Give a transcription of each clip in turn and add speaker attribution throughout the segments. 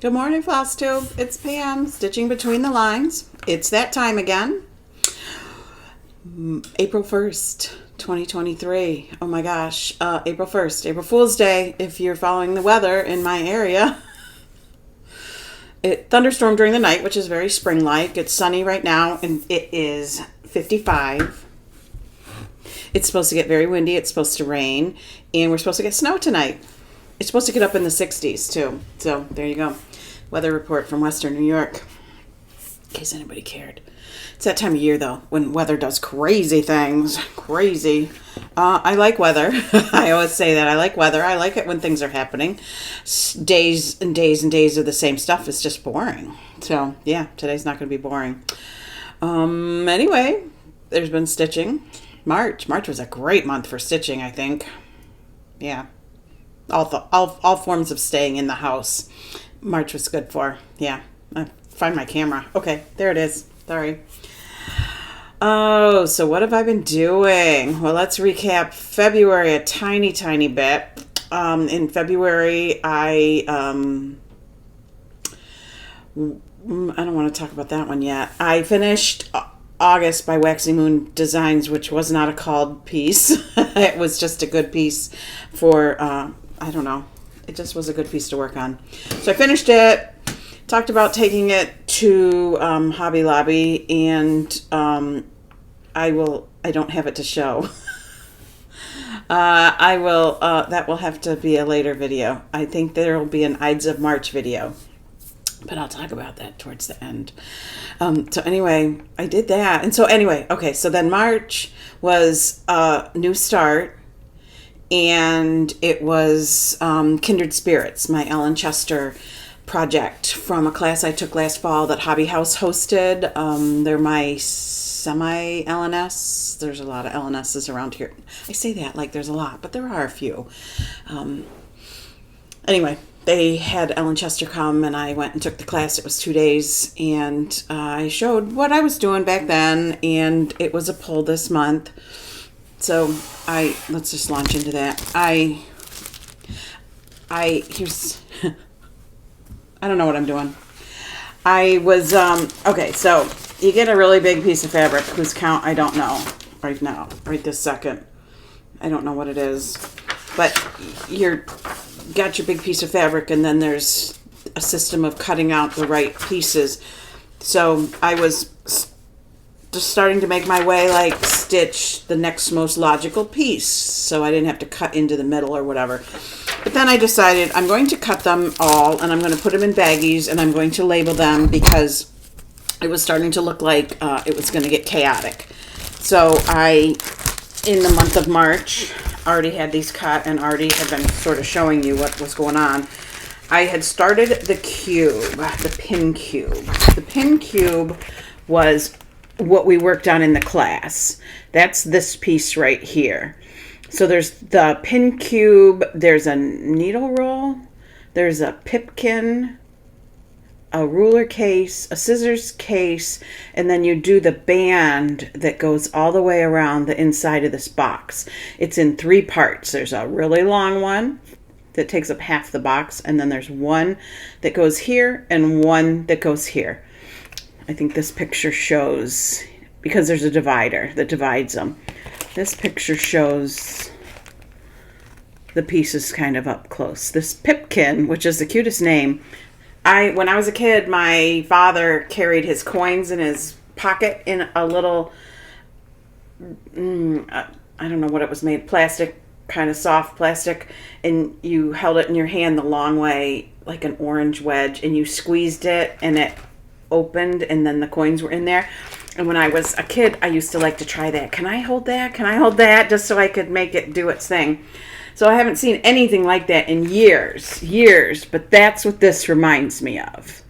Speaker 1: Good morning, Flosstube. It's Pam, stitching between the lines. It's that time again. April 1st, 2023. Oh my gosh. April 1st, April Fool's Day, if you're following the weather in my area. It thunderstormed during the night, which is very spring-like. It's sunny right now, and it is 55. It's supposed to get very windy. It's supposed to rain, and we're supposed to get snow tonight. It's supposed to get up in the 60s, too. So, there you go. Weather report from Western New York, in case anybody cared. It's that time of year, though, when weather does crazy things. Crazy. I like weather. I always say that. I like weather. I like it when things are happening. Days and days and days of the same stuff is just boring. So, yeah, today's not going to be boring. Anyway, there's been stitching. March was a great month for stitching, I think. Yeah. All forms of staying in the house. March was good for. Yeah. I find my camera. Okay, there it is. Sorry. Oh, so what have I been doing? Well, let's recap February a tiny bit. In February, I don't want to talk about that one yet. I finished August by Waxy Moon Designs, which was not a called piece. It was just a good piece for, I don't know. It just was a good piece to work on. So I finished it. Talked about taking it to Hobby Lobby, and I don't have it to show. That will have to be a later video. I think there will be an Ides of March video, but I'll talk about that towards the end. So anyway, I did that. And so anyway, okay, so then March was a new start, and it was Kindred Spirits, my Ellen Chester project from a class I took last fall that Hobby House hosted. They're my semi-LNS. There's a lot of LNSs around here. I say that like there's a lot, but there are a few. Anyway, they had Ellen Chester come, and I went and took the class. It was 2 days, and I showed what I was doing back then, and it was a pull this month. So let's just launch into that. Here's... I don't know what I'm doing. I was, okay, so you get a really big piece of fabric whose count I don't know right now, right this second. I don't know what it is. But got your big piece of fabric, and then there's a system of cutting out the right pieces. So I was just starting to make my way, like stitch the next most logical piece, so I didn't have to cut into the middle or whatever. But then I decided I'm going to cut them all, and I'm going to put them in baggies, and I'm going to label them because it was starting to look like it was going to get chaotic. So I, in the month of March, already had these cut and already had been sort of showing you what was going on. I had started the cube, the pin cube. The pin cube was what we worked on in the class. That's this piece right here. So there's the pin cube, there's a needle roll, there's a pipkin, a ruler case, a scissors case, and then you do the band that goes all the way around the inside of this box. It's in 3 parts. There's a really long one that takes up half the box, and then there's one that goes here and one that goes here. I think this picture shows, because there's a divider that divides them. This picture shows the pieces kind of up close. This Pipkin, which is the cutest name, when I was a kid, my father carried his coins in his pocket in a little, I don't know what it was made, plastic, kind of soft plastic, and you held it in your hand the long way, like an orange wedge, and you squeezed it, and it opened, and then the coins were in there. And when I was a kid, I used to like to try that. Can I hold that? Can I hold that? Just so I could make it do its thing. So I haven't seen anything like that in years, but that's what this reminds me of.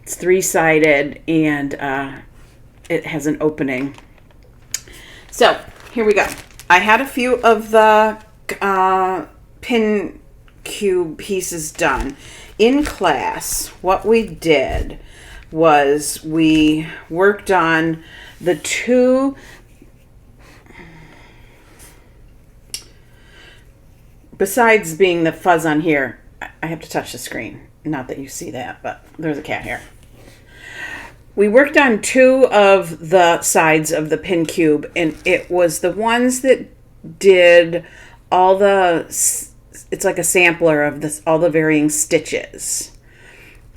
Speaker 1: It's 3-sided, and it has an opening. So here we go. I had a few of the pin cube pieces done. In class, what we did was we worked on the 2 besides being the fuzz on here, I have to touch the screen. Not that you see that, but there's a cat here. We worked on 2 of the sides of the pin cube, and it was the ones that did all the, it's like a sampler of this, all the varying stitches.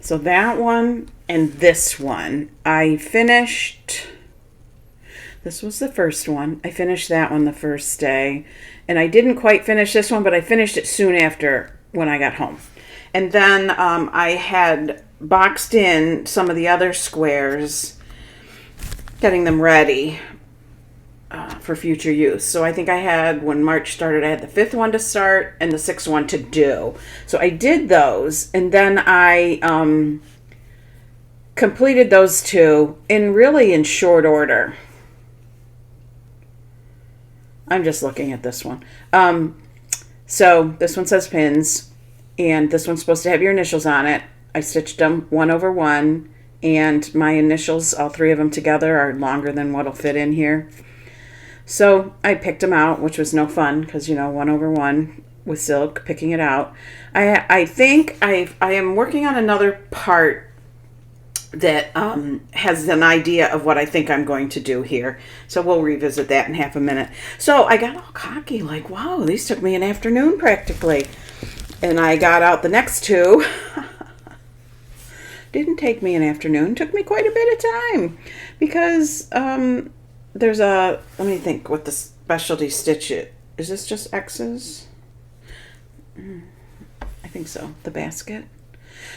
Speaker 1: So that one and this one, I finished, this was the first one. I finished that one the first day, and I didn't quite finish this one, but I finished it soon after when I got home. And then I had boxed in some of the other squares, getting them ready for future use. So I think I had, when March started, I had the 5th one to start and the 6th one to do. So I did those, and then I completed those 2 in short order. I'm just looking at this one. So this one says pins, and this one's supposed to have your initials on it. I stitched them 1 over 1, and my initials, all 3 of them together, are longer than what'll fit in here. So I picked them out, which was no fun because, 1 over 1 with silk, picking it out. I think I am working on another part that has an idea of what I think I'm going to do here. So we'll revisit that in half a minute. So I got all cocky, like, wow, these took me an afternoon practically. And I got out the next 2. Didn't take me an afternoon, took me quite a bit of time because there's a, let me think what the specialty stitch is. This just X's? I think so, the basket.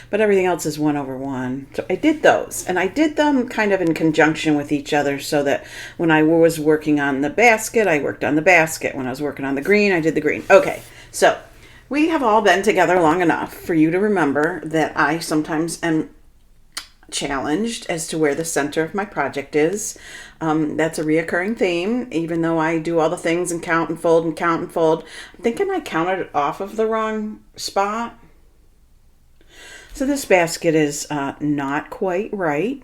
Speaker 1: But everything else is 1 over 1. So I did those, and I did them kind of in conjunction with each other so that when I was working on the basket, I worked on the basket. When I was working on the green, I did the green. Okay, so we have all been together long enough for you to remember that I sometimes am challenged as to where the center of my project is. That's a reoccurring theme, even though I do all the things and count and fold and count and fold. I'm thinking I counted it off of the wrong spot. So this basket is not quite right,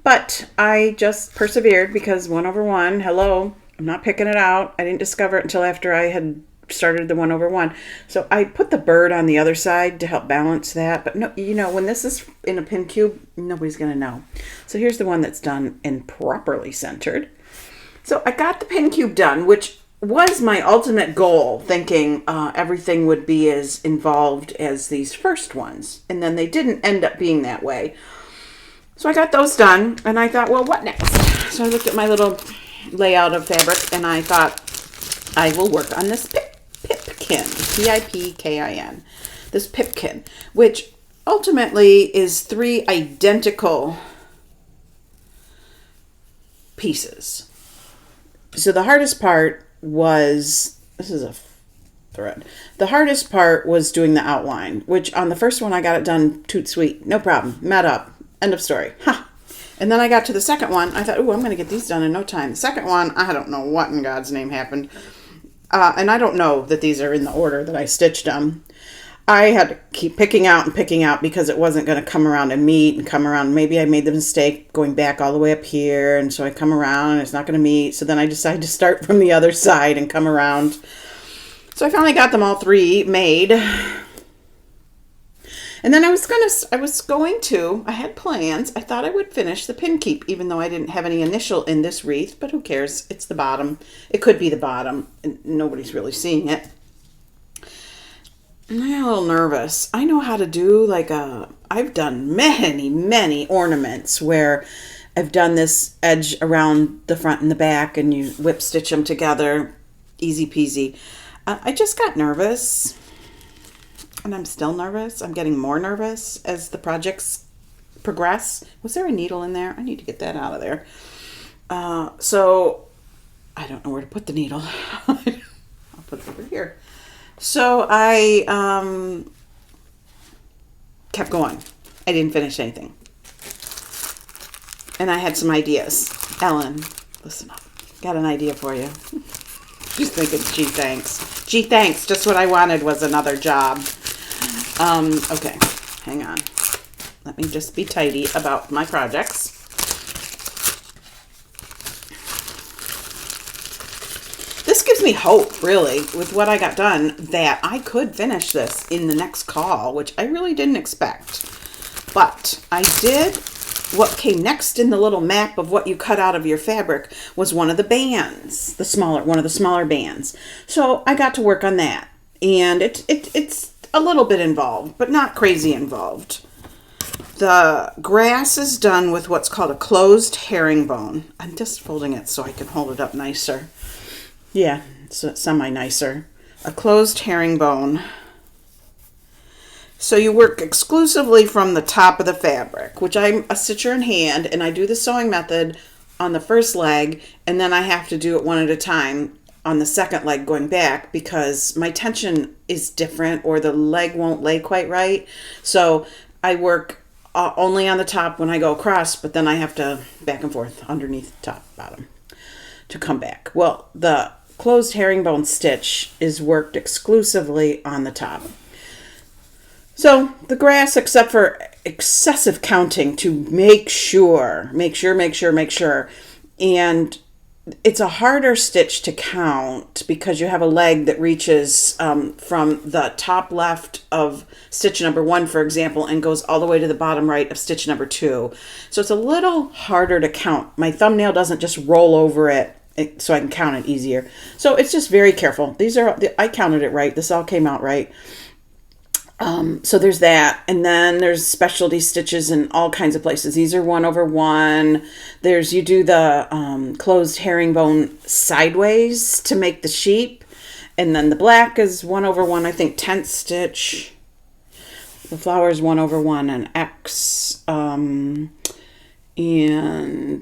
Speaker 1: but I just persevered because 1 over 1, hello, I'm not picking it out. I didn't discover it until after I had started the 1 over 1. So I put the bird on the other side to help balance that. But no, when this is in a pin cube, nobody's going to know. So here's the one that's done and properly centered. So I got the pin cube done, which was my ultimate goal, thinking everything would be as involved as these first ones. And then they didn't end up being that way. So I got those done, and I thought, well, what next? So I looked at my little layout of fabric, and I thought, I will work on this pipkin, P-I-P-K-I-N, this pipkin, which ultimately is 3 identical pieces. So the hardest part was, this is a thread, the hardest part was doing the outline, which on the first one I got it done toot sweet, no problem, met up, end of story. Ha! And then I got to the second one, I thought, oh, I'm going to get these done in no time. The second one, I don't know what in God's name happened. And I don't know that these are in the order that I stitched them. I had to keep picking out and picking out because it wasn't going to come around and meet and come around. Maybe I made the mistake going back all the way up here, and so I come around and it's not going to meet. So then I decided to start from the other side and come around. So I finally got them all 3 made. And then I had plans. I thought I would finish the pin keep, even though I didn't have any initial in this wreath, but who cares? It's the bottom. It could be the bottom, and nobody's really seeing it. And I got a little nervous. I know how to do I've done many, many ornaments where I've done this edge around the front and the back, and you whip stitch them together. Easy peasy. I just got nervous. And I'm still nervous. I'm getting more nervous as the projects progress. Was there a needle in there? I need to get that out of there. So I don't know where to put the needle. I'll put it over here. So I kept going. I didn't finish anything. And I had some ideas. Ellen, listen up. Got an idea for you. She's thinking, gee, thanks. Gee, thanks. Just what I wanted was another job. Okay, hang on. Let me just be tidy about my projects. This gives me hope, really, with what I got done, that I could finish this in the next call, which I really didn't expect. But I did. What came next in the little map of what you cut out of your fabric was one of the bands, one of the smaller bands. So I got to work on that. And it's a little bit involved, but not crazy involved. The grass is done with what's called a closed herringbone. I'm just folding it so I can hold it up nicer. Yeah, it's semi-nicer. A closed herringbone. So you work exclusively from the top of the fabric, which I'm a stitcher in hand, and I do the sewing method on the first leg, and then I have to do it one at a time on the second leg going back because my tension is different or the leg won't lay quite right. So I work only on the top when I go across, but then I have to back and forth underneath, top, bottom to come back. Well, the closed herringbone stitch is worked exclusively on the top. So the grass, except for excessive counting to make sure, and it's a harder stitch to count because you have a leg that reaches from the top left of stitch number 1, for example, and goes all the way to the bottom right of stitch number 2. So it's a little harder to count. My thumbnail doesn't just roll over it so I can count it easier. So it's just very careful. I counted it right. This all came out right. So there's that, and then there's specialty stitches in all kinds of places. These are 1/1. You do the closed herringbone sideways to make the sheep, and then the black is 1/1, I think 10th stitch. The flower is 1/1 and X. And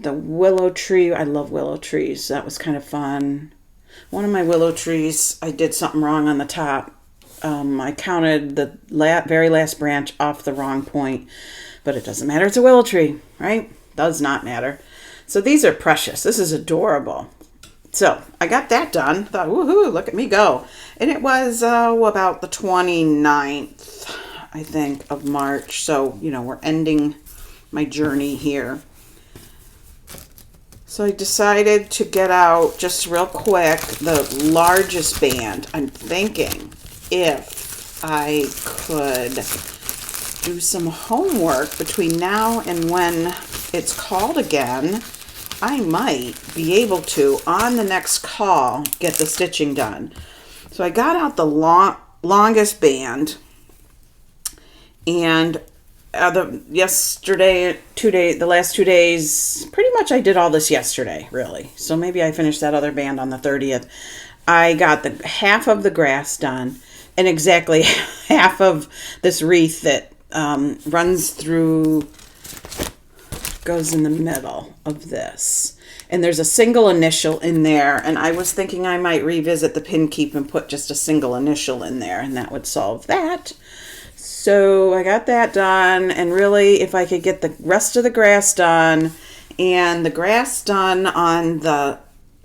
Speaker 1: the willow tree, I love willow trees. That was kind of fun. One of my willow trees, I did something wrong on the top. I counted the very last branch off the wrong point, but it doesn't matter. It's a willow tree, right? Does not matter. So these are precious. This is adorable. So I got that done. Thought, woohoo, look at me go. And it was about the 29th, I think, of March. So, we're ending my journey here. So I decided to get out just real quick the largest band. I'm thinking if I could do some homework between now and when it's called again, I might be able to, on the next call, get the stitching done. So I got out the longest band, and the last 2 days, pretty much I did all this yesterday, really. So maybe I finished that other band on the 30th. I got the half of the grass done, and exactly half of this wreath that goes in the middle of this. And there's a single initial in there, and I was thinking I might revisit the pin keep and put just a single initial in there, and that would solve that. So I got that done, and really, if I could get the rest of the grass done, and the grass done on the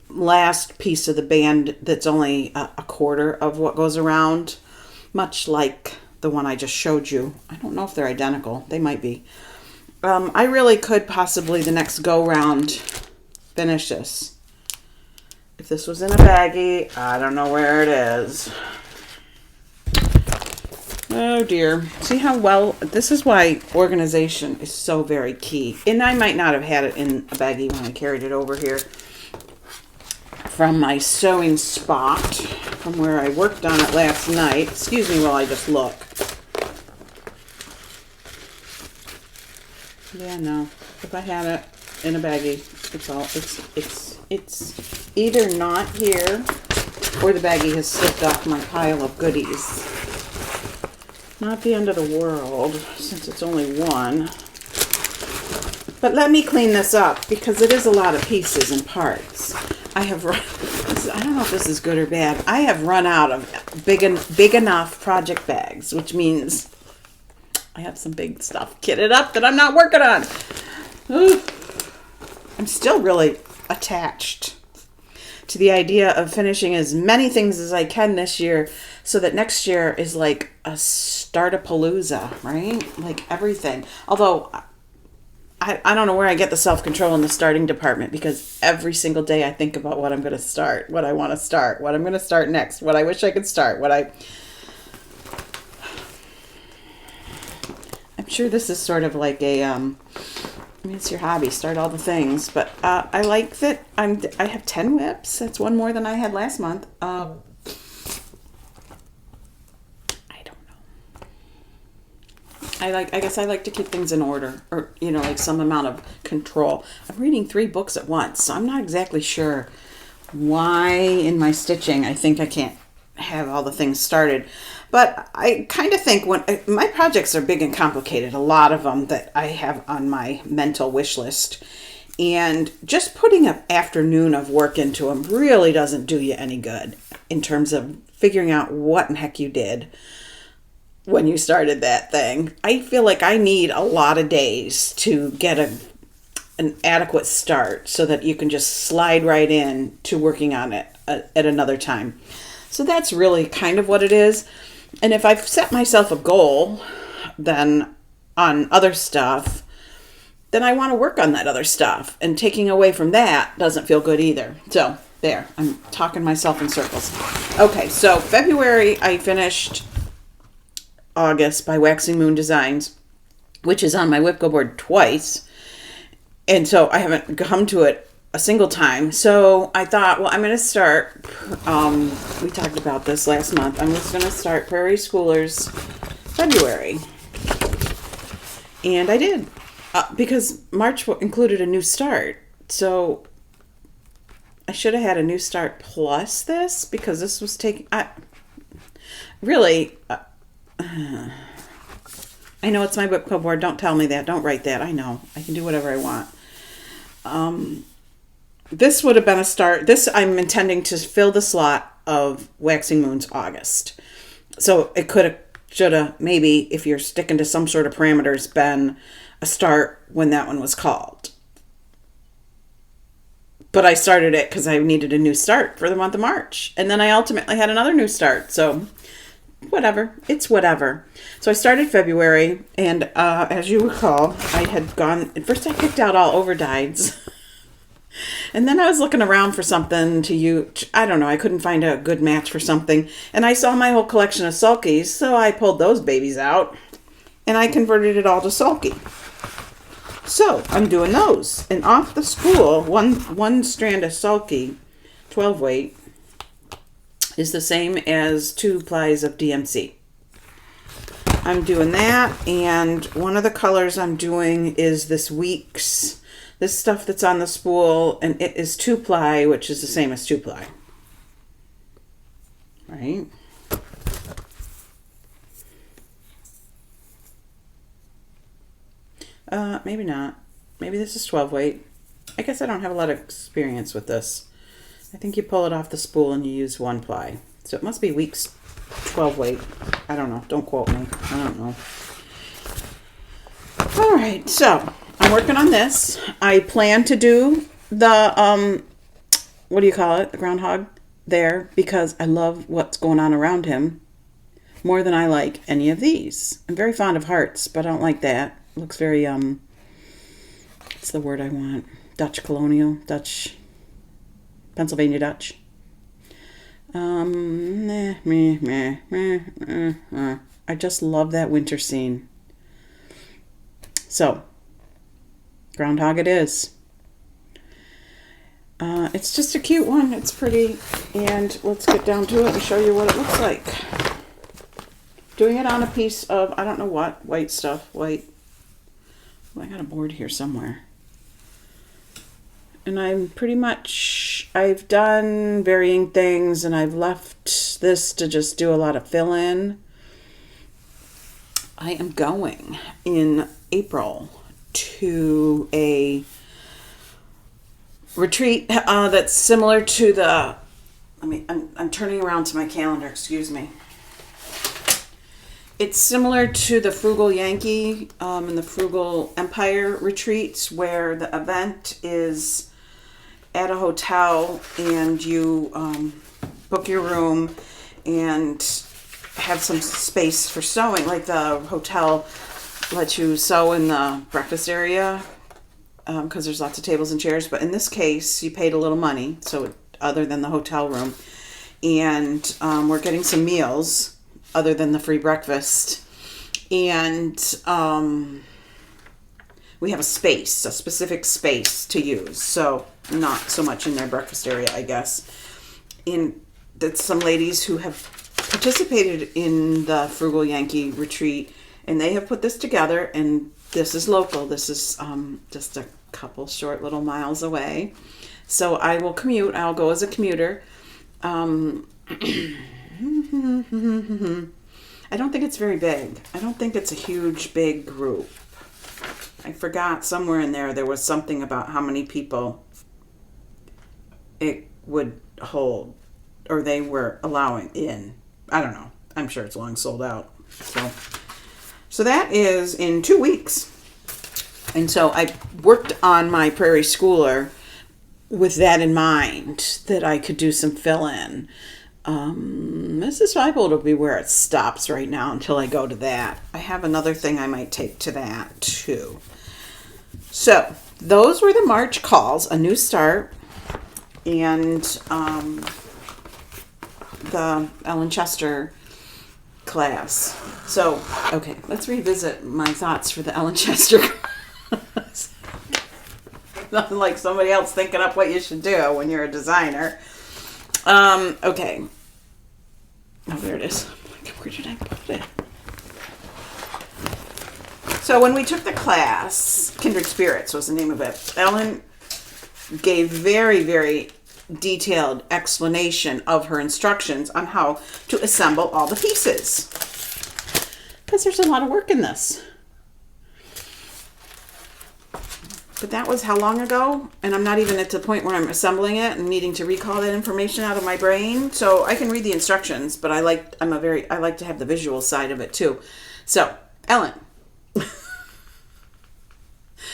Speaker 1: last piece of the band that's only a quarter of what goes around, much like the one I just showed you. I don't know if they're identical. They might be. I really could possibly the next go round finish this. If this was in a baggie, I don't know where it is. Oh dear. See how well, this is why organization is so very key. And I might not have had it in a baggie when I carried it over here from my sewing spot, from where I worked on it last night. Excuse me while I just look. Yeah, no. If I had it in a baggie, it's either not here or the baggie has slipped off my pile of goodies. Not the end of the world, since it's only one. But let me clean this up, because it is a lot of pieces and parts. I don't know if this is good or bad. I have run out of big enough project bags, which means I have some big stuff kitted up that I'm not working on. Ooh. I'm still really attached to the idea of finishing as many things as I can this year, so that next year is like a start-a-palooza, right? Like everything. Although I don't know where I get the self-control in the starting department, because every single day I think about what I'm going to start, what I want to start, what I'm going to start next, what I wish I could start, I'm sure this is sort of like a, I mean, it's your hobby, start all the things, but I like that I have 10 whips. That's one more than I had last month. I guess I like to keep things in order, or, like some amount of control. I'm reading 3 books at once, so I'm not exactly sure why in my stitching I think I can't have all the things started. But I kind of think when my projects are big and complicated, a lot of them that I have on my mental wish list, and just putting an afternoon of work into them really doesn't do you any good in terms of figuring out what in heck you did when you started that thing. I feel like I need a lot of days to get an adequate start so that you can just slide right in to working on it at another time. So that's really kind of what it is. And if I've set myself a goal then on other stuff, then I want to work on that other stuff. And taking away from that doesn't feel good either. So there, I'm talking myself in circles. Okay, so February I finished August by Waxing Moon Designs, which is on my Whipco board twice. And so I haven't come to it a single time. So I thought, well, I'm going to start, we talked about this last month, I'm just going to start Prairie Schoolers February. And I did, because March included a new start. So I should have had a new start plus this, because this was taking, really, I know it's my Whipco board. Don't tell me that. Don't write that. I know. I can do whatever I want. This would have been a start. This, I'm intending to fill the slot of Waxing Moon's August. So it could have, should have, maybe, if you're sticking to some sort of parameters, been a start when that one was called. But I started it because I needed a new start for the month of March. And then I ultimately had another new start. So whatever. It's whatever. So I started February, and as you recall, I had gone, at first I picked out all overdyes. And then I was looking around for something I don't know, I couldn't find a good match for something. And I saw my whole collection of sulkies, so I pulled those babies out, and I converted it all to sulky. So I'm doing those. And off the spool, one strand of sulky, 12 weight, is the same as 2 plies of DMC. I'm doing that, and one of the colors I'm doing is this Weeks, this stuff that's on the spool, and it is 2 ply, which is the same as 2 ply. Right? Maybe not. Maybe this is 12 weight. I guess I don't have a lot of experience with this. I think you pull it off the spool and you use 1 ply. So it must be Weeks 12 weight. I don't know. Don't quote me. I don't know. All right. So I'm working on this. I plan to do the, what do you call it? The groundhog there, because I love what's going on around him more than I like any of these. I'm very fond of hearts, but I don't like that. It looks very, what's the word I want? Dutch colonial, Pennsylvania Dutch. I just love that winter scene. So, groundhog it is. It's just a cute one. It's pretty. And let's get down to it and show you what it looks like. Doing it on a piece of, I don't know what, white stuff. White. Well, I got a board here somewhere. And I've done varying things, and I've left this to just do a lot of fill-in. I am going in April to a retreat that's similar to the, I'm turning around to my calendar, excuse me. It's similar to the Frugal Yankee and the Frugal Empire retreats, where the event is at a hotel and you book your room and have some space for sewing. Like the hotel lets you sew in the breakfast area, because there's lots of tables and chairs. But in this case, you paid a little money, so other than the hotel room. And we're getting some meals other than the free breakfast. And we have a specific space to use. So not so much in their breakfast area, I guess. And that's some ladies who have participated in the Frugal Yankee retreat, and they have put this together, and this is local. This is just a couple short little miles away. So I will commute. I'll go as a commuter. I don't think it's very big. I don't think it's a huge, big group. I forgot somewhere in there was something about how many people it would hold, or they were allowing in. I don't know. I'm sure it's long sold out. So that is in 2 weeks. And so I worked on my Prairie Schooler with that in mind, that I could do some fill-in. Mrs. Feibold will be where it stops right now until I go to that. I have another thing I might take to that too. So those were the March calls, a new start, and the Ellen Chester class. So, okay, let's revisit my thoughts for the Ellen Chester class. Nothing like somebody else thinking up what you should do when you're a designer. Okay. Oh, there it is. Where did I put it? So when we took the class, Kindred Spirits was the name of it, Ellen gave very, very detailed explanation of her instructions on how to assemble all the pieces. Because there's a lot of work in this. But that was how long ago? And I'm not even at the point where I'm assembling it and needing to recall that information out of my brain. So I can read the instructions, but I like to have the visual side of it too. So, Ellen,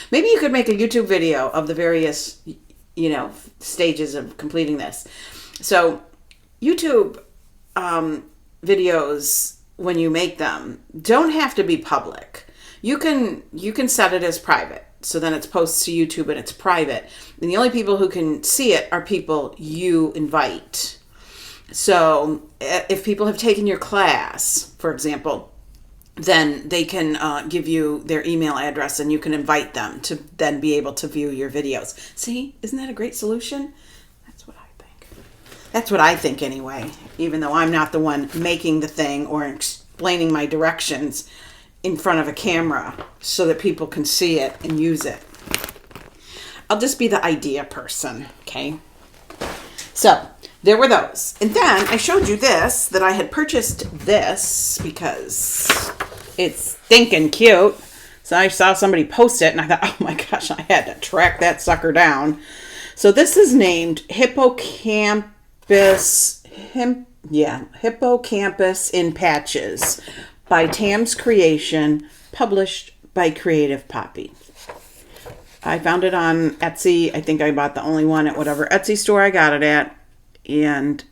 Speaker 1: maybe you could make a YouTube video of the various, stages of completing this. So, YouTube videos, when you make them, don't have to be public. You can set it as private. So then it's posted to YouTube and it's private. And the only people who can see it are people you invite. So if people have taken your class, for example, then they can give you their email address and you can invite them to then be able to view your videos. See, isn't that a great solution? That's what I think. That's what I think anyway, even though I'm not the one making the thing or explaining my directions in front of a camera so that people can see it and use it. I'll just be the idea person, okay? So there were those. And then I showed you this, that I had purchased this because it's stinking cute. So I saw somebody post it and I thought, oh my gosh, I had to track that sucker down. So this is named Hippocampus in Patches, by Tam's Creation, published by Creative Poppy. I found it on Etsy. I think I bought the only one at whatever Etsy store I got it at. And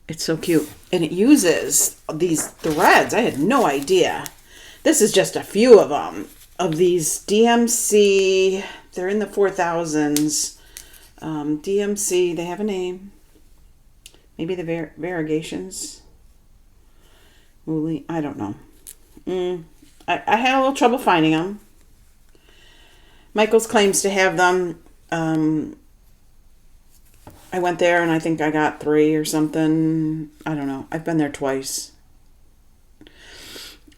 Speaker 1: it's so cute. And it uses these threads. I had no idea. This is just a few of them. Of these DMC. They're in the 4000s. DMC, they have a name. Maybe the variegations. I don't know. I had a little trouble finding them. Michael's claims to have them. I went there and I think I got 3 or something. I don't know. I've been there twice.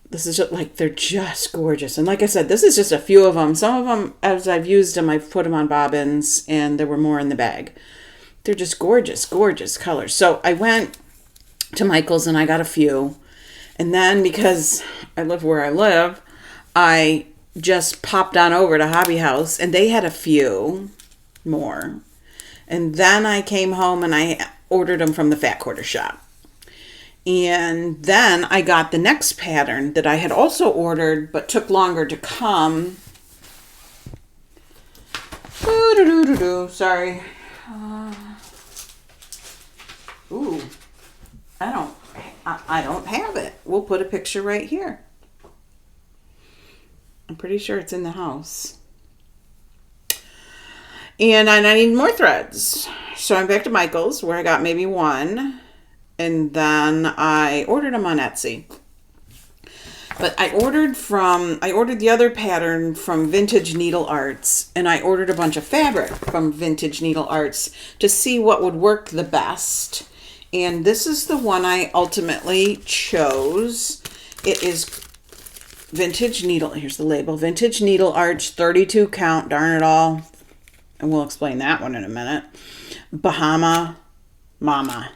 Speaker 1: This is just they're just gorgeous. And like I said, this is just a few of them. Some of them, as I've used them, I've put them on bobbins and there were more in the bag. They're just gorgeous, gorgeous colors. So I went to Michael's and I got a few. And then because I live where I live, I just popped on over to Hobby House and they had a few more. And then I came home and I ordered them from the Fat Quarter Shop. And then I got the next pattern that I had also ordered but took longer to come. Sorry. I don't have it. We'll put a picture right here. I'm pretty sure it's in the house. And I need more threads. So I'm back to Michael's where I got maybe one. And then I ordered them on Etsy. But I ordered the other pattern from Vintage Needle Arts, and I ordered a bunch of fabric from Vintage Needle Arts to see what would work the best. And this is the one I ultimately chose. It is Vintage Needle, here's the label, Vintage Needle Arts 32 count, darn it all. And we'll explain that one in a minute. Bahama Mama.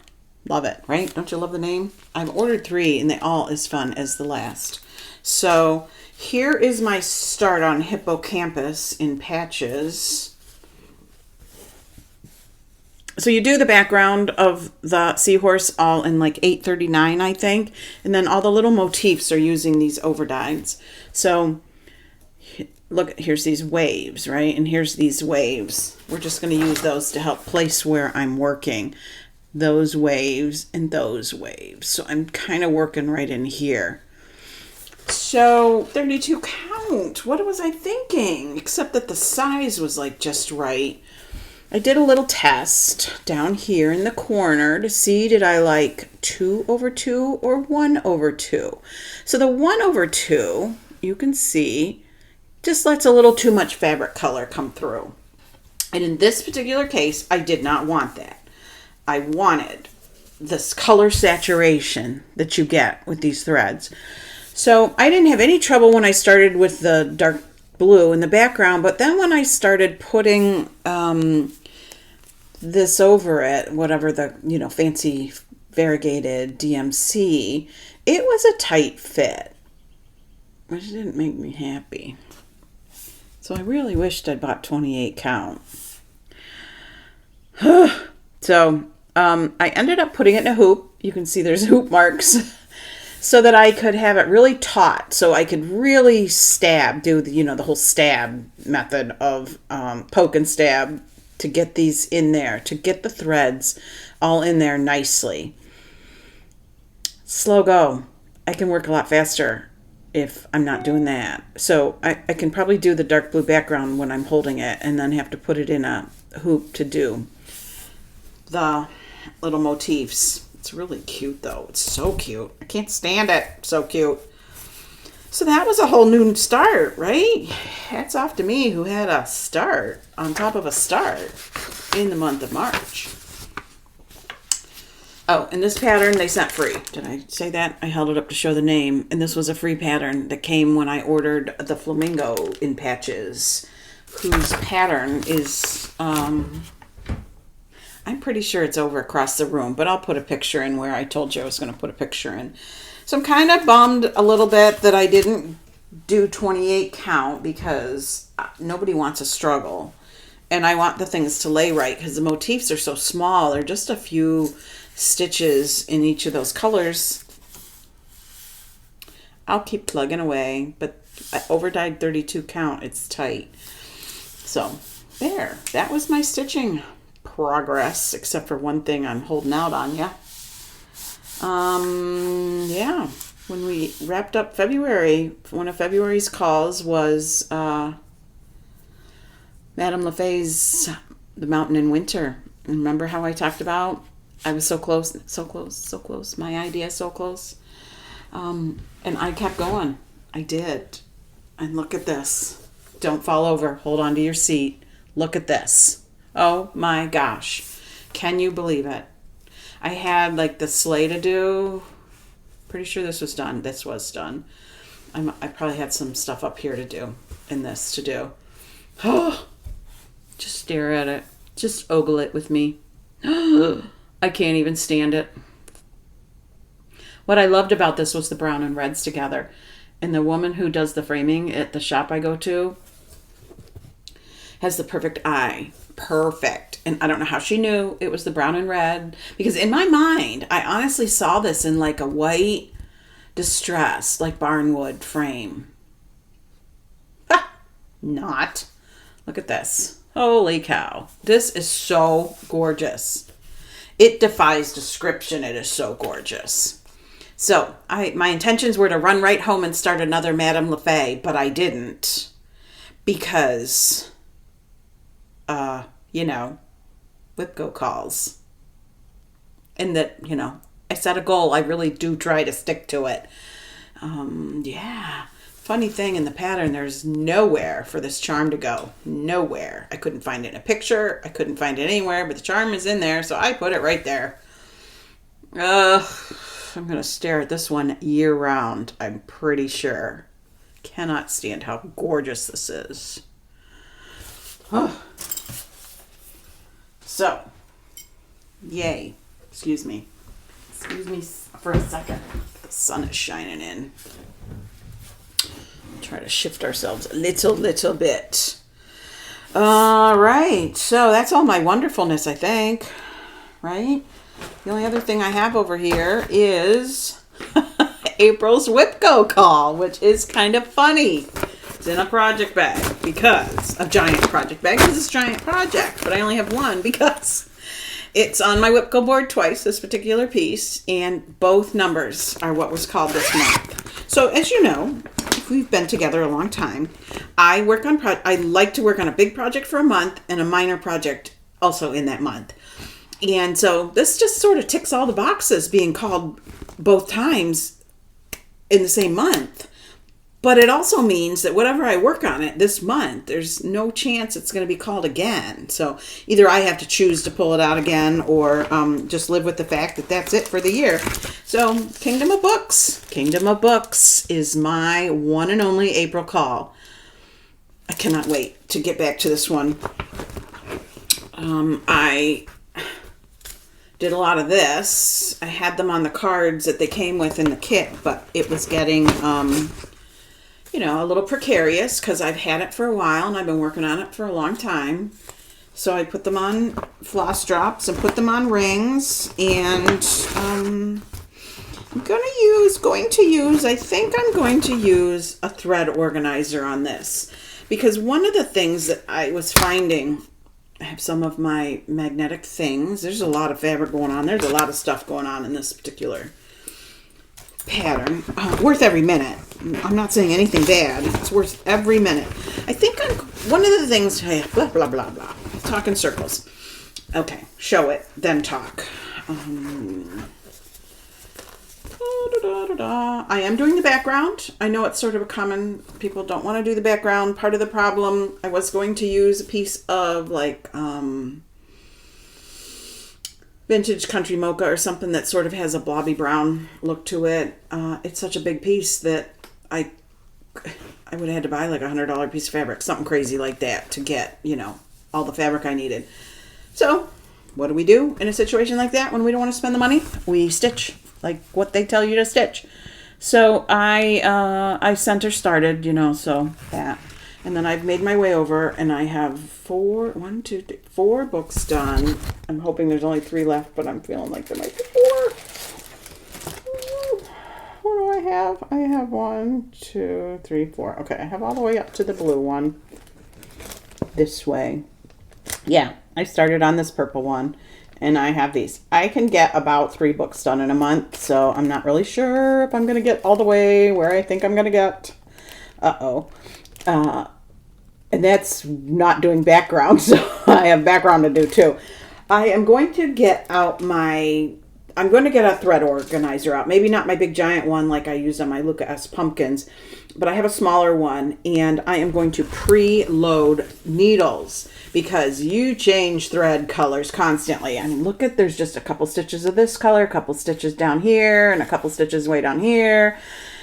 Speaker 1: Love it, right? Don't you love the name? I've ordered 3 and they all as fun as the last. So here is my start on Hippocampus in patches. So you do the background of the seahorse all in like 839, I think. And then all the little motifs are using these overdyes. So look, here's these waves, right? And here's these waves. We're just going to use those to help place where I'm working. Those waves and those waves. So I'm kind of working right in here. So 32 count. What was I thinking? Except that the size was like just right. I did a little test down here in the corner to see did I like 2/2 or 1/2. So the 1/2, you can see, just lets a little too much fabric color come through. And in this particular case, I did not want that. I wanted this color saturation that you get with these threads. So I didn't have any trouble when I started with the dark blue in the background, but then when I started putting this over it, whatever the, fancy variegated DMC, it was a tight fit, which didn't make me happy. So I really wished I'd bought 28 count. So I ended up putting it in a hoop. You can see there's hoop marks so that I could have it really taut. So I could really stab, do the whole stab method of poke and stab to get these in there, to get the threads all in there nicely. Slow go. I can work a lot faster if I'm not doing that. So I can probably do the dark blue background when I'm holding it and then have to put it in a hoop to do the little motifs. It's really cute though. It's so cute. I can't stand it. So cute. So that was a whole new start, right? Hats off to me who had a start on top of a start in the month of March. Oh, and this pattern they sent free. Did I say that? I held it up to show the name. And this was a free pattern that came when I ordered the Flamingo in patches, whose pattern is, I'm pretty sure it's over across the room, but I'll put a picture in where I told you I was going to put a picture in. So I'm kind of bummed a little bit that I didn't do 28 count because nobody wants a struggle. And I want the things to lay right because the motifs are so small. They're just a few stitches in each of those colors. I'll keep plugging away, but I overdyed 32 count. It's tight. So there, that was my stitching progress, except for one thing I'm holding out on you. Yeah, when we wrapped up February, one of February's calls was Madame LaFay's The Mountain in Winter. Remember how I talked about I was so close, so close, so close. My idea so close. And I kept going. I did. And look at this. Don't fall over. Hold on to your seat. Look at this. Oh my gosh. Can you believe it? I had like the sleigh to do. Pretty sure this was done. This was done. I probably had some stuff up here to do and this to do. Oh, just stare at it. Just ogle it with me. I can't even stand it. What I loved about this was the brown and reds together. And the woman who does the framing at the shop I go to has the perfect eye. Perfect. And I don't know how she knew it was the brown and red. Because in my mind, I honestly saw this in like a white distress, like barnwood frame. Ha! Not. Look at this. Holy cow. This is so gorgeous. It defies description. It is so gorgeous. So my intentions were to run right home and start another Madame LaFay, but I didn't because you know, Whipco calls. And that, you know, I set a goal. I really do try to stick to it. Yeah. Funny thing in the pattern, there's nowhere for this charm to go. Nowhere. I couldn't find it in a picture. I couldn't find it anywhere, but the charm is in there, so I put it right there. I'm going to stare at this one year round, I'm pretty sure. Cannot stand how gorgeous this is. Oh. So, yay. Excuse me. Excuse me for a second. The sun is shining in. Try to shift ourselves a little bit. All right. So that's all my wonderfulness, I think. Right? The only other thing I have over here is April's Whipco call, which is kind of funny. It's in a project bag because a giant project bag is this giant project, but I only have one because it's on my Whipco board twice, this particular piece, and both numbers are what was called this month. So as you know, if we've been together a long time, I like to work on a big project for a month and a minor project also in that month. And so this just sort of ticks all the boxes being called both times in the same month. But it also means that whatever I work on it this month, there's no chance it's going to be called again. So either I have to choose to pull it out again or just live with the fact that that's it for the year. So Kingdom of Books. Kingdom of Books is my one and only April call. I cannot wait to get back to this one. I did a lot of this. I had them on the cards that they came with in the kit, but it was getting... you know, a little precarious because I've had it for a while and I've been working on it for a long time. So I put them on floss drops and put them on rings, and I'm going to use a thread organizer on this, because one of the things that I was finding, I have some of my magnetic things. There's a lot of fabric going on. There's a lot of stuff going on in this particular pattern. Worth every minute. I'm not saying anything bad. It's worth every minute. I think one of the things, hey, blah, blah, blah, blah. Talk in circles. Okay, show it, then talk. I am doing the background. I know it's sort of a common, people don't want to do the background. Part of the problem, I was going to use a piece of like vintage country mocha or something that sort of has a blobby brown look to it. It's such a big piece that I would have had to buy like $100 piece of fabric, something crazy like that, to get, you know, all the fabric I needed. So what do we do in a situation like that when we don't want to spend the money? We stitch like what they tell you to stitch. So I center started, you know, so that. And then I've made my way over, and I have four books done. I'm hoping there's only 3 left, but I'm feeling like there might be 4. What do I have? I have 1, 2, 3, 4. Okay, I have all the way up to the blue one. This way. Yeah, I started on this purple one, and I have these. I can get about 3 books done in a month, so I'm not really sure if I'm going to get all the way where I think I'm going to get. And that's not doing background, so I have background to do too. I am going to get out I'm going to get a thread organizer out. Maybe not my big giant one like I used on my Luca S. pumpkins, but I have a smaller one, and I am going to pre-load needles because you change thread colors constantly. I mean, look at, there's just a couple stitches of this color, a couple stitches down here, and a couple stitches way down here.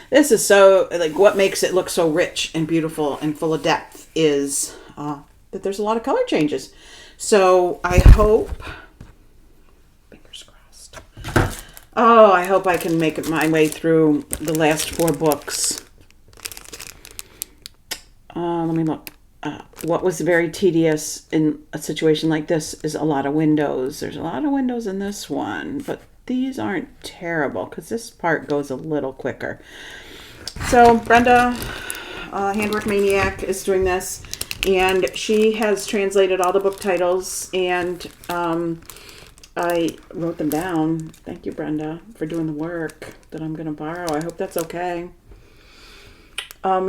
Speaker 1: This is so, like, what makes it look so rich and beautiful and full of depth is that there's a lot of color changes. So I hope, fingers crossed, I hope I can make my way through the last 4 books. Let me look. What was very tedious in a situation like this is a lot of windows. There's a lot of windows in this one, but these aren't terrible because this part goes a little quicker. So Brenda, Handwork Maniac, is doing this, and she has translated all the book titles, and I wrote them down. Thank you, Brenda, for doing the work that I'm going to borrow. I hope that's okay.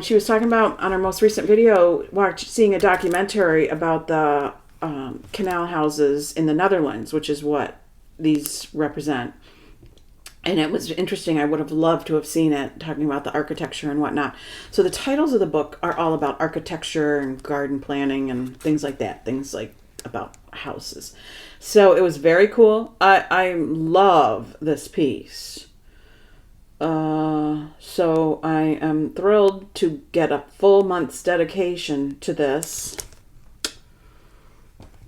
Speaker 1: She was talking about, on her most recent video, seeing a documentary about the canal houses in the Netherlands, which is what these represent. And it was interesting. I would have loved to have seen it, talking about the architecture and whatnot. So the titles of the book are all about architecture and garden planning and things like that. Things like about houses. So it was very cool. I love this piece. So I am thrilled to get a full month's dedication to this.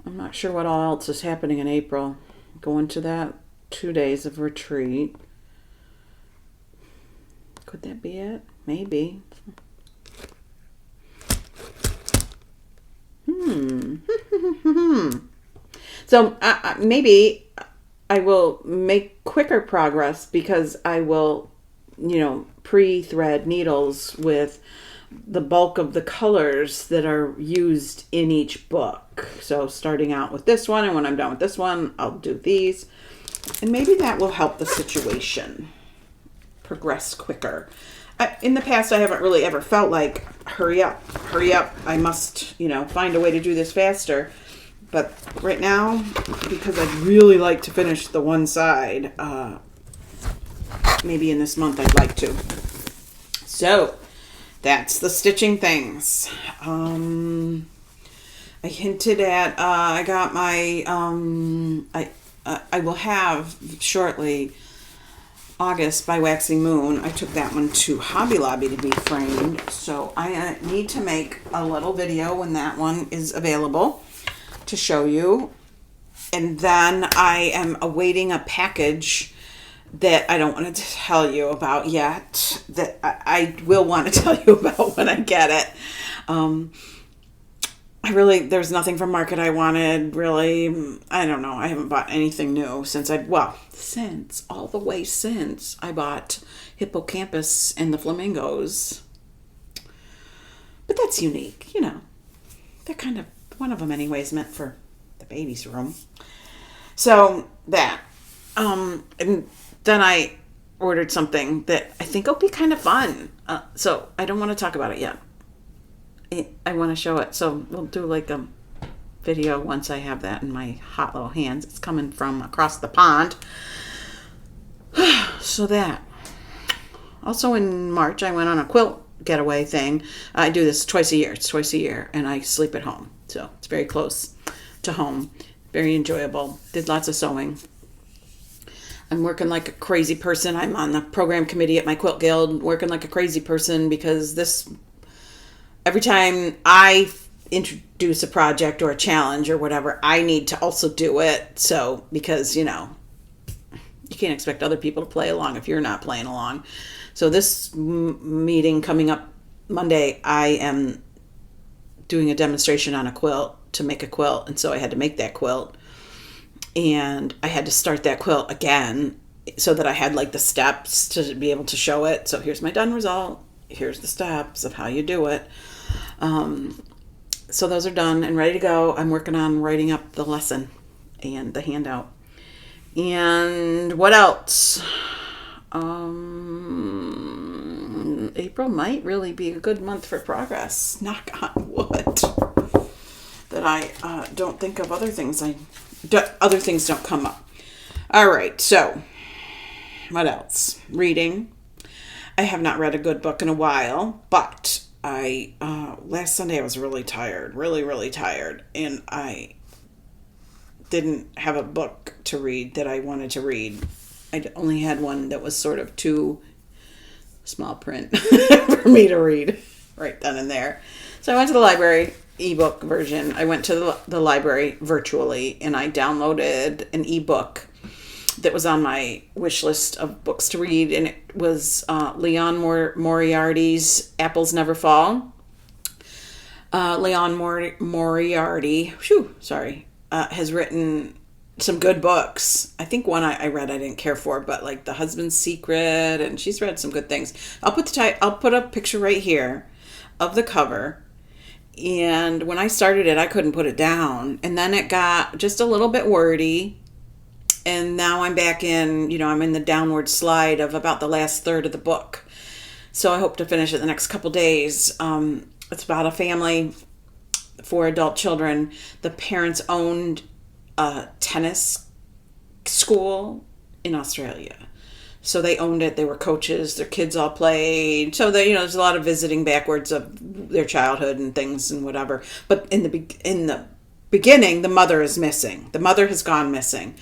Speaker 1: I'm not sure what all else is happening in April. Going to that 2 days of retreat. Could that be it? Maybe. So maybe I will make quicker progress because I will, pre-thread needles with the bulk of the colors that are used in each book. So starting out with this one, and when I'm done with this one, I'll do these. And maybe that will help the situation progress quicker. In the past, I haven't really ever felt like, hurry up, I must, find a way to do this faster. But right now, because I'd really like to finish the one side, maybe in this month I'd like to. So, that's the stitching things. I hinted at, I got my, I will have shortly August by Waxing Moon. I took that one to Hobby Lobby to be framed. So I need to make a little video when that one is available to show you. And then I am awaiting a package that I don't want to tell you about yet, that I will want to tell you about when I get it. There's nothing from Market I wanted, really. I don't know. I haven't bought anything new since I bought Hippocampus and the Flamingos. But that's unique, They're kind of, one of them anyway is meant for the baby's room. So that. And then I ordered something that I think will be kind of fun. So I don't want to talk about it yet. I want to show it. So we'll do like a video once I have that in my hot little hands. It's coming from across the pond. So that. Also in March, I went on a quilt getaway thing. I do this twice a year. It's twice a year. And I sleep at home. So it's very close to home. Very enjoyable. Did lots of sewing. I'm working like a crazy person. I'm on the program committee at my quilt guild, working like a crazy person because every time I introduce a project or a challenge or whatever, I need to also do it. So, because, you can't expect other people to play along if you're not playing along. So this meeting coming up Monday, I am doing a demonstration on a quilt to make a quilt. And so I had to make that quilt. And I had to start that quilt again so that I had like the steps to be able to show it. So here's my done result. Here's the steps of how you do it. So those are done and ready to go. I'm working on writing up the lesson and the handout. And what else? April might really be a good month for progress. Knock on wood. That I don't think of other things. Other things don't come up. All right, so what else? Reading. I have not read a good book in a while, but last Sunday I was really tired, really tired, and I didn't have a book to read that I wanted to read. I only had one that was sort of too small print for me to read right then and there. So I went to the library, ebook version. I went to the library virtually and I downloaded an ebook that was on my wish list of books to read, and it was Leon Moriarty's Apples Never Fall. Leon Moriarty, has written some good books. I think one I read I didn't care for, but like The Husband's Secret, and she's read some good things. I'll put a picture right here of the cover. And when I started it, I couldn't put it down. And then it got just a little bit wordy. And now I'm back in, I'm in the downward slide of about the last third of the book. So I hope to finish it the next couple days. It's about a family for adult children. The parents owned a tennis school in Australia. So they owned it. They were coaches. Their kids all played. So they, there's a lot of visiting backwards of their childhood and things and whatever. But in the beginning, the mother is missing. The mother has gone missing.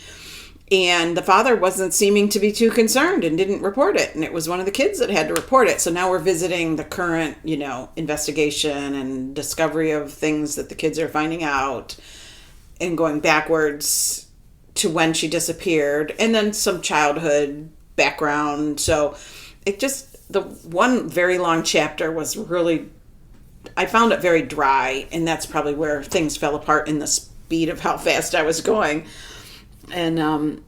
Speaker 1: And the father wasn't seeming to be too concerned and didn't report it. And it was one of the kids that had to report it. So now we're visiting the current, investigation and discovery of things that the kids are finding out and going backwards to when she disappeared. And then some childhood background. So the one very long chapter was really, I found it very dry. And that's probably where things fell apart in the speed of how fast I was going. And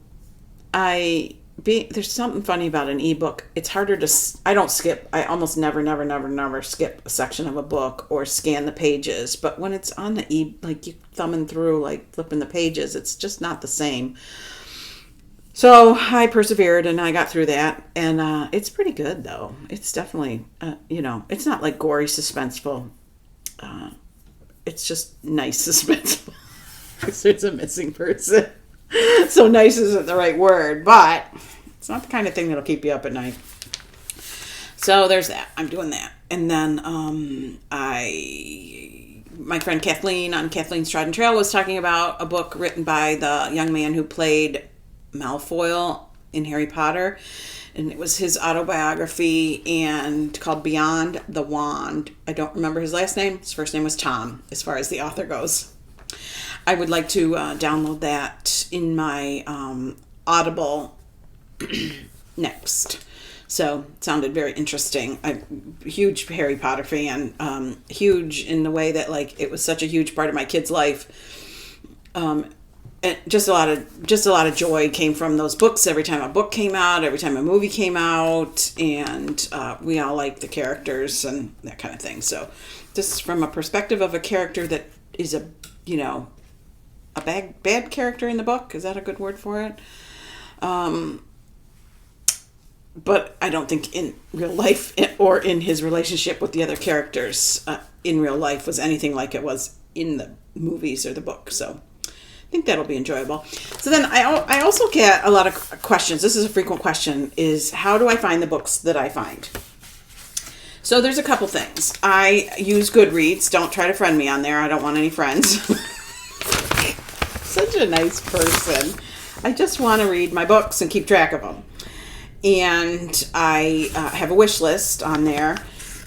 Speaker 1: there's something funny about an ebook. It's harder to, I don't skip. I almost never skip a section of a book or scan the pages. But when it's on the like you thumbing through, like flipping the pages, it's just not the same. So I persevered and I got through that. And it's pretty good, though. It's definitely, it's not like gory suspenseful. It's just nice suspenseful. Because there's a missing person. So nice isn't the right word, but it's not the kind of thing that'll keep you up at night. So there's that. I'm doing that. And then my friend Kathleen on Kathleen's Trodden Trail was talking about a book written by the young man who played Malfoy in Harry Potter. And it was his autobiography and called Beyond the Wand. I don't remember his last name. His first name was Tom, as far as the author goes. I would like to download that in my Audible next. So it sounded very interesting. I'm a huge Harry Potter fan. Huge in the way that it was such a huge part of my kid's life. And just a lot of joy came from those books. Every time a book came out, every time a movie came out, and we all liked the characters and that kind of thing. So just from a perspective of a character that is a bad character in the book. Is that a good word for it? But I don't think in real life or in his relationship with the other characters in real life was anything like it was in the movies or the book. So I think that'll be enjoyable. So then I also get a lot of questions. This is a frequent question, is how do I find the books that I find? So there's a couple things. I use Goodreads. Don't try to friend me on there. I don't want any friends. Such a nice person. I just want to read my books and keep track of them. And I have a wish list on there.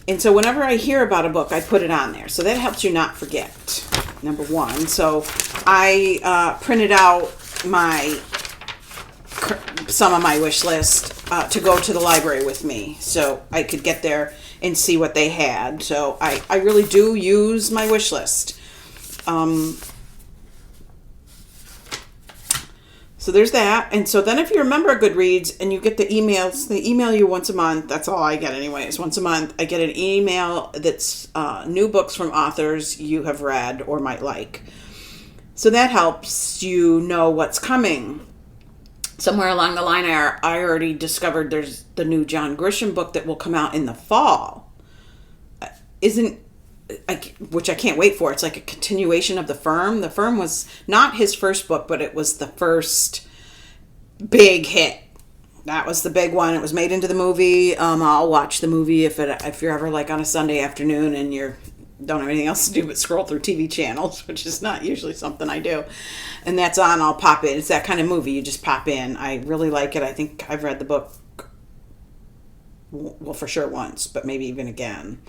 Speaker 1: And so whenever I hear about a book, I put it on there. So that helps you not forget, number one. So I printed out some of my wish list to go to the library with me. So I could get there and see what they had. So I really do use my wish list. So there's that. And so then if you remember Goodreads and you get the emails, they email you once a month. That's all I get anyways. Once a month, I get an email that's new books from authors you have read or might like. So that helps you know what's coming. Somewhere along the line, I already discovered there's the new John Grisham book that will come out in the fall. Which I can't wait for. It's like a continuation of The Firm. The Firm was not his first book, but it was the first big hit. That was the big one. It was made into the movie. I'll watch the movie if you're ever on a Sunday afternoon and you don't have anything else to do but scroll through TV channels, which is not usually something I do. And that's on, I'll pop in. It's that kind of movie. You just pop in. I really like it. I think I've read the book, well, for sure once, but maybe even again.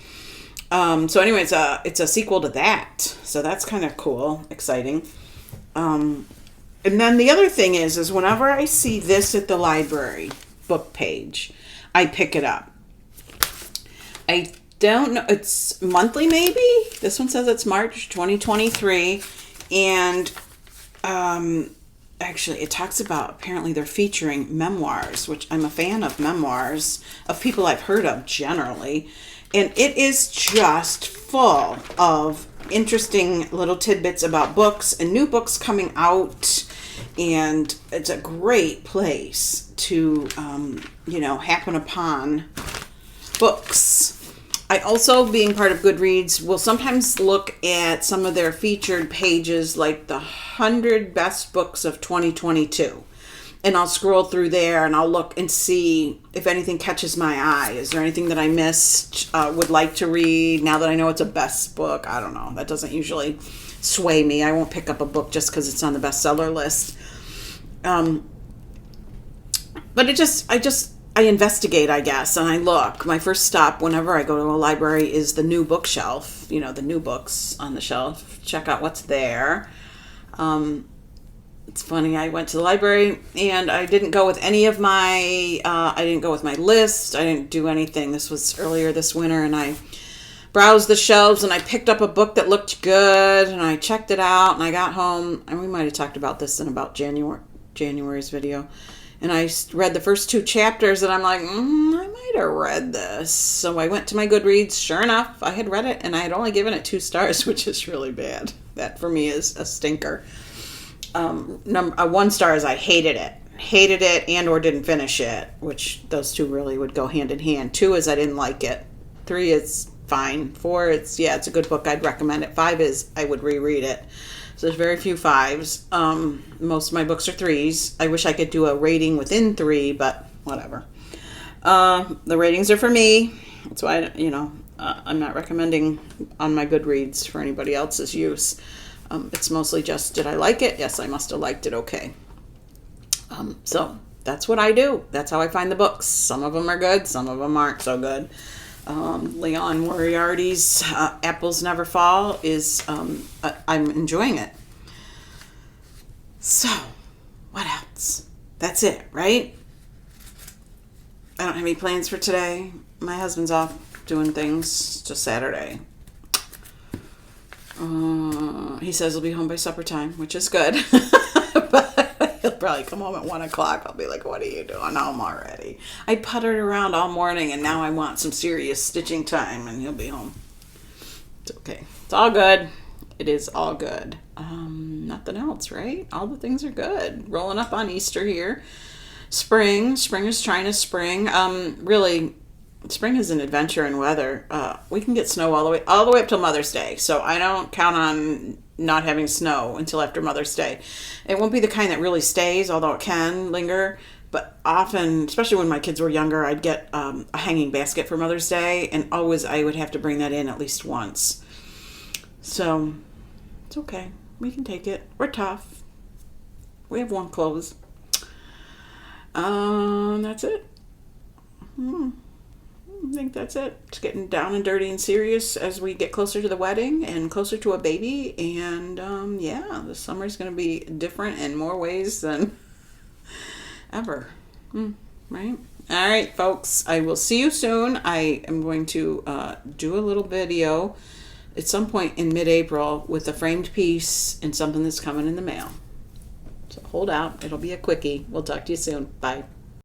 Speaker 1: So anyway, it's a sequel to that. So that's kind of cool, exciting. And then the other thing is whenever I see this at the library book page, I pick it up. I don't know. It's monthly, maybe. This one says it's March 2023. And, actually it talks about, apparently they're featuring memoirs, which I'm a fan of memoirs of people I've heard of generally. And it is just full of interesting little tidbits about books and new books coming out. And it's a great place to, happen upon books. I also, being part of Goodreads, will sometimes look at some of their featured pages, like the 100 best books of 2022. And I'll scroll through there and I'll look and see if anything catches my eye. Is there anything that I missed, would like to read now that I know it's a best book? I don't know. That doesn't usually sway me. I won't pick up a book just because it's on the bestseller list. But I investigate, I guess, and I look. My first stop whenever I go to a library is the new bookshelf, the new books on the shelf. Check out what's there. It's funny, I went to the library and I didn't go with any of my, I didn't go with my list. I didn't do anything. This was earlier this winter, and I browsed the shelves and I picked up a book that looked good and I checked it out, and I got home, and we might have talked about this in about January's video. And I read the first 2 chapters and I'm like, I might have read this. So I went to my Goodreads. Sure enough, I had read it and I had only given it 2 stars, which is really bad. That for me is a stinker. 1 star is I hated it and or didn't finish it, which those 2 really would go hand in hand. 2 is I didn't like it. 3 is fine. 4, it's a good book. I'd recommend it. 5 is I would reread it. So there's very few 5s. Most of my books are 3s. I wish I could do a rating within 3, but whatever. The ratings are for me. That's why, I'm not recommending on my Goodreads for anybody else's use. It's mostly just, did I like it? Yes, I must have liked it. Okay. So that's what I do. That's how I find the books. Some of them are good. Some of them aren't so good. Leon Moriarty's Apples Never Fall is, I'm enjoying it. So, what else? That's it, right? I don't have any plans for today. My husband's off doing things till Saturday. He says he'll be home by supper time, which is good. But he'll probably come home at 1 o'clock. I'll be like, what are you doing home already? I puttered around all morning and now I want some serious stitching time, and he'll be home. It's okay. It's all good. It is all good. Nothing else, right? All the things are good. Rolling up on Easter here. Spring is trying to spring. Really, spring is an adventure in weather. We can get snow all the way up till Mother's Day. So I don't count on not having snow until after Mother's Day. It won't be the kind that really stays, although it can linger. But often, especially when my kids were younger, I'd get a hanging basket for Mother's Day, and always I would have to bring that in at least once. So it's okay. We can take it. We're tough. We have warm clothes. That's it. I think that's it. It's getting down and dirty and serious as we get closer to the wedding and closer to a baby. And the summer's going to be different in more ways than ever. Right? All right, folks. I will see you soon. I am going to do a little video at some point in mid-April with a framed piece and something that's coming in the mail. So hold out. It'll be a quickie. We'll talk to you soon. Bye.